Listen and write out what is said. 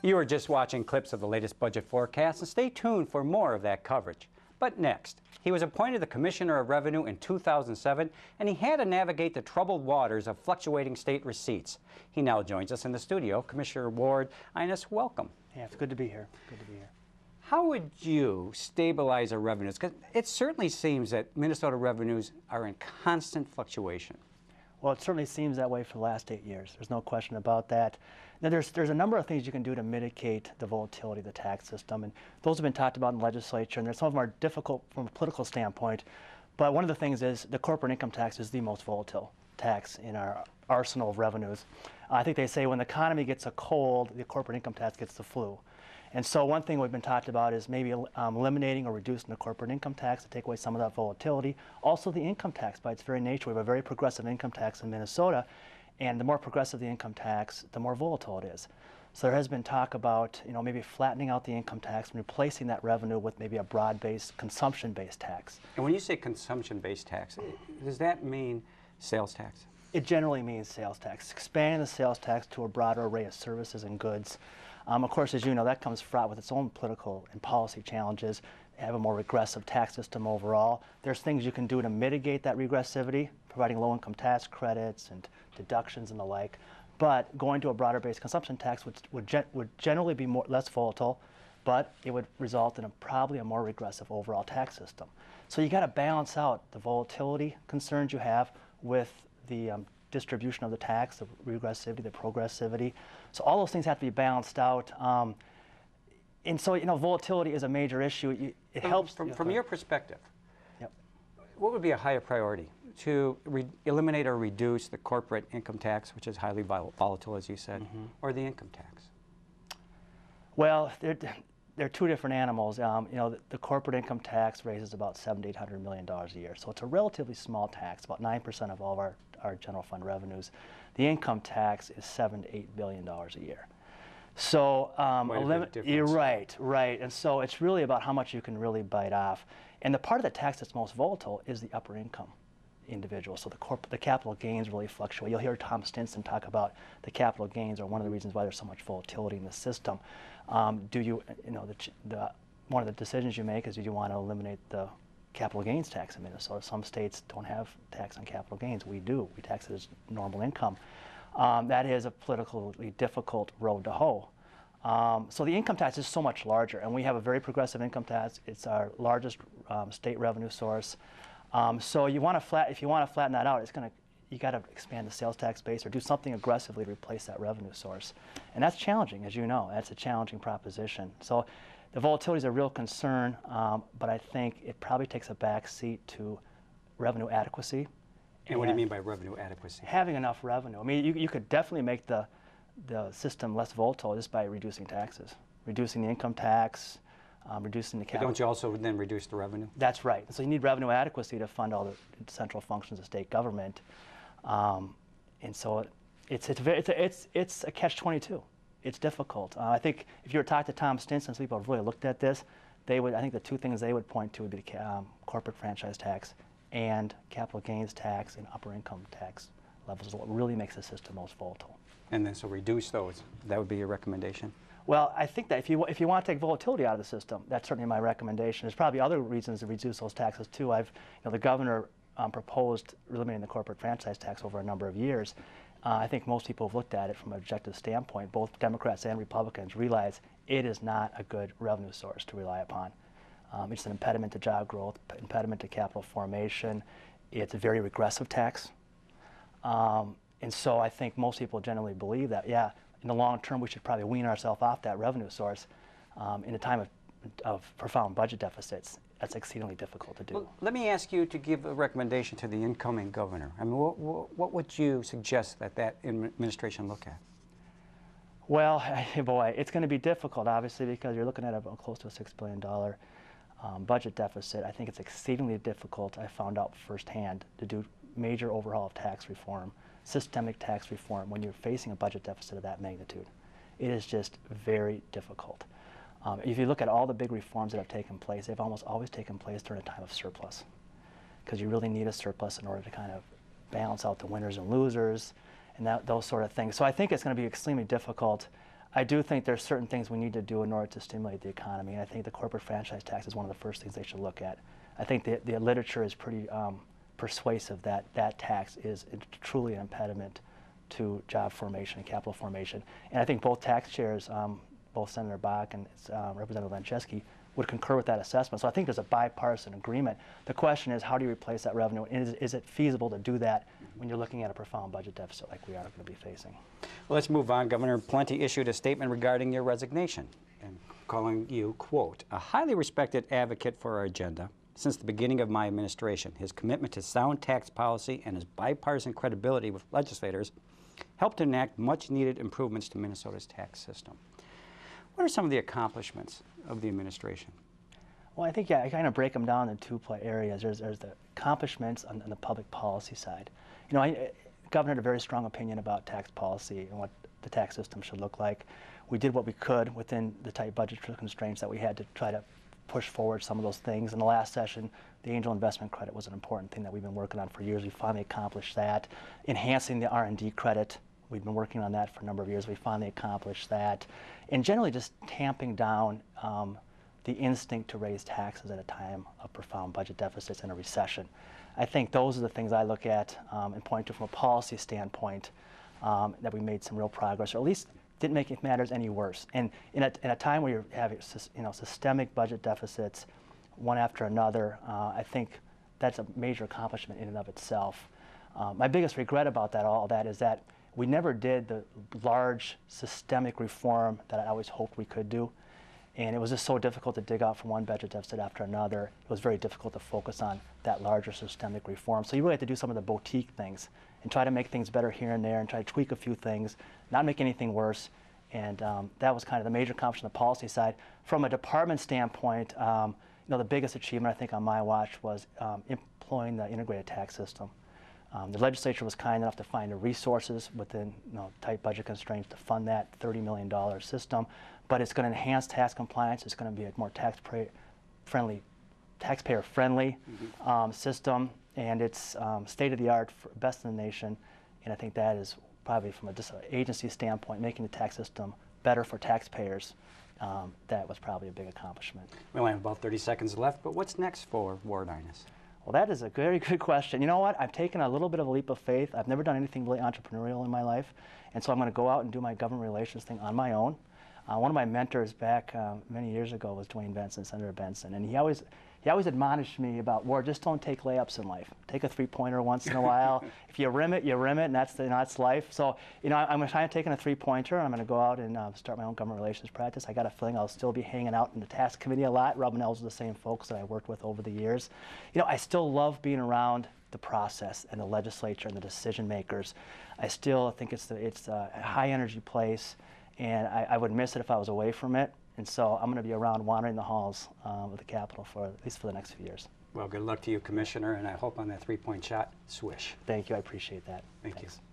You are just watching clips of the latest budget forecast, and stay tuned for more of that coverage. But next, he was appointed the Commissioner of Revenue in 2007, and he had to navigate the troubled waters of fluctuating state receipts. He now joins us in the studio. Commissioner Ward Einess, welcome. Yeah, it's good to be here. Good to be here. How would you stabilize our revenues? Because it certainly seems that Minnesota revenues are in constant fluctuation. Well, it certainly seems that way for the last 8 years. There's no question about that. Now, there's a number of things you can do to mitigate the volatility of the tax system, and those have been talked about in the legislature, and some of them are difficult from a political standpoint. But one of the things is the corporate income tax is the most volatile tax in our arsenal of revenues. I think they say when the economy gets a cold, the corporate income tax gets the flu. And so one thing we've been talked about is maybe eliminating or reducing the corporate income tax to take away some of that volatility. Also the income tax, by its very nature, we have a very progressive income tax in Minnesota, and the more progressive the income tax, the more volatile it is. So there has been talk about, maybe flattening out the income tax and replacing that revenue with maybe a broad-based, consumption-based tax. And when you say consumption-based tax, does that mean sales tax? It generally means sales tax, expanding the sales tax to a broader array of services and goods. Of course, as you know, that comes fraught with its own political and policy challenges. Have a more regressive tax system overall. There's things you can do to mitigate that regressivity, providing low-income tax credits and deductions and the like. But going to a broader-based consumption tax would generally be less volatile, but it would result in probably a more regressive overall tax system. So you got to balance out the volatility concerns you have with the distribution of the tax, the regressivity, the progressivity. So all those things have to be balanced out. And so, volatility is a major issue. It helps. From your perspective, yep. What would be a higher priority? To eliminate or reduce the corporate income tax, which is highly volatile, as you said, or the income tax? Well, they're two different animals. The corporate income tax raises about $700 to $800 million a year. So it's a relatively small tax, about 9% of all of our general fund revenues. The income tax is $7 to $8 billion a year. So you're right. And so it's really about how much you can really bite off. And the part of the tax that's most volatile is the upper income individual. So the capital gains really fluctuate. You'll hear Tom Stinson talk about the capital gains are one of the reasons why there's so much volatility in the system. One of the decisions you make is, do you want to eliminate the capital gains tax in Minnesota? Some states don't have tax on capital gains. We do. We tax it as normal income. That is a politically difficult road to hoe. So the income tax is so much larger, and we have a very progressive income tax. It's our largest state revenue source. So if you want to flatten that out, you got to expand the sales tax base or do something aggressively to replace that revenue source. And that's challenging, as you know. That's a challenging proposition. So the volatility is a real concern, but I think it probably takes a back seat to revenue adequacy. And what do you mean by revenue adequacy? Having enough revenue. I mean, you could definitely make the system less volatile just by reducing taxes, reducing the income tax, reducing the capital. But don't you also then reduce the revenue? That's right. So you need revenue adequacy to fund all the central functions of state government, and so it's a catch-22. It's difficult. I think if you were to talk to Tom Stinson, some people have really looked at this. I think the two things they would point to would be the corporate franchise tax and capital gains tax and upper income tax levels is what really makes the system most volatile. And then so reduce those. That would be your recommendation? Well, I think that if you want to take volatility out of the system, that's certainly my recommendation. There's probably other reasons to reduce those taxes too. The governor proposed eliminating the corporate franchise tax over a number of years. I think most people have looked at it from an objective standpoint. Both Democrats and Republicans realize it is not a good revenue source to rely upon. It's an impediment to job growth, impediment to capital formation. It's a very regressive tax. And so I think most people generally believe that, yeah, in the long term, we should probably wean ourselves off that revenue source in a time of profound budget deficits. That's exceedingly difficult to do. Well, let me ask you to give a recommendation to the incoming governor. I mean, what would you suggest that administration look at? Well, boy, it's going to be difficult, obviously, because you're looking at close to a $6 billion budget deficit. I think it's exceedingly difficult, I found out firsthand, to do major overhaul of tax reform, systemic tax reform, when you're facing a budget deficit of that magnitude. It is just very difficult. If you look at all the big reforms that have taken place, they've almost always taken place during a time of surplus, because you really need a surplus in order to kind of balance out the winners and losers and those sort of things. So I think it's going to be extremely difficult. I do think there's certain things we need to do in order to stimulate the economy, and I think the corporate franchise tax is one of the first things they should look at. I think the literature is pretty persuasive that that tax is truly an impediment to job formation and capital formation. And I think both tax chairs, both Senator Bach and Representative Lancheski, would concur with that assessment. So I think there's a bipartisan agreement. The question is, how do you replace that revenue? And is it feasible to do that when you're looking at a profound budget deficit like we are going to be facing? Well, let's move on. Governor Plenty issued a statement regarding your resignation and calling you, quote, a highly respected advocate for our agenda since the beginning of my administration. His commitment to sound tax policy and his bipartisan credibility with legislators helped enact much-needed improvements to Minnesota's tax system. What are some of the accomplishments of the administration? Well, I think, I kind of break them down in two areas. There's the accomplishments on the public policy side. You know, Governor had a very strong opinion about tax policy and what the tax system should look like. We did what we could within the tight budget constraints that we had to try to push forward some of those things. In the last session, the angel investment credit was an important thing that we've been working on for years. We finally accomplished that. Enhancing the R&D credit, we've been working on that for a number of years. We finally accomplished that. And generally just tamping down the instinct to raise taxes at a time of profound budget deficits and a recession. I think those are the things I look at and point to from a policy standpoint that we made some real progress, or at least didn't make matters any worse. And in a time where you're having systemic budget deficits, one after another, I think that's a major accomplishment in and of itself. My biggest regret about all that is that we never did the large systemic reform that I always hoped we could do. And it was just so difficult to dig out from one budget deficit after another. It was very difficult to focus on that larger systemic reform. So you really have to do some of the boutique things and try to make things better here and there and try to tweak a few things, not make anything worse. And that was kind of the major accomplishment on the policy side. From a department standpoint, the biggest achievement I think on my watch was employing the integrated tax system. The legislature was kind enough to find the resources within tight budget constraints to fund that $30 million system, but it's going to enhance tax compliance. It's going to be a more taxpayer-friendly system, and it's state-of-the-art, best in the nation. And I think that is probably from just an agency standpoint, making the tax system better for taxpayers. That was probably a big accomplishment. We only have about 30 seconds left, but what's next for Ward Einess? Well, that is a very good question. You know what? I've taken a little bit of a leap of faith. I've never done anything really entrepreneurial in my life, and so I'm going to go out and do my government relations thing on my own. One of my mentors back many years ago was Dwayne Benson, Senator Benson, and he always admonished me about, Ward, just don't take layups in life. Take a three-pointer once in a while. If you rim it, and that's life. So, I'm going to try and take a three-pointer, and I'm going to go out and start my own government relations practice. I got a feeling I'll still be hanging out in the tax committee a lot, rubbing elbows with the same folks that I worked with over the years. I still love being around the process and the legislature and the decision makers. I still think it's a high-energy place, and I would miss it if I was away from it. And so I'm going to be around wandering the halls of the Capitol at least for the next few years. Well, good luck to you, Commissioner, and I hope on that three-point shot, swish. Thank you. I appreciate that. Thank Thanks. you.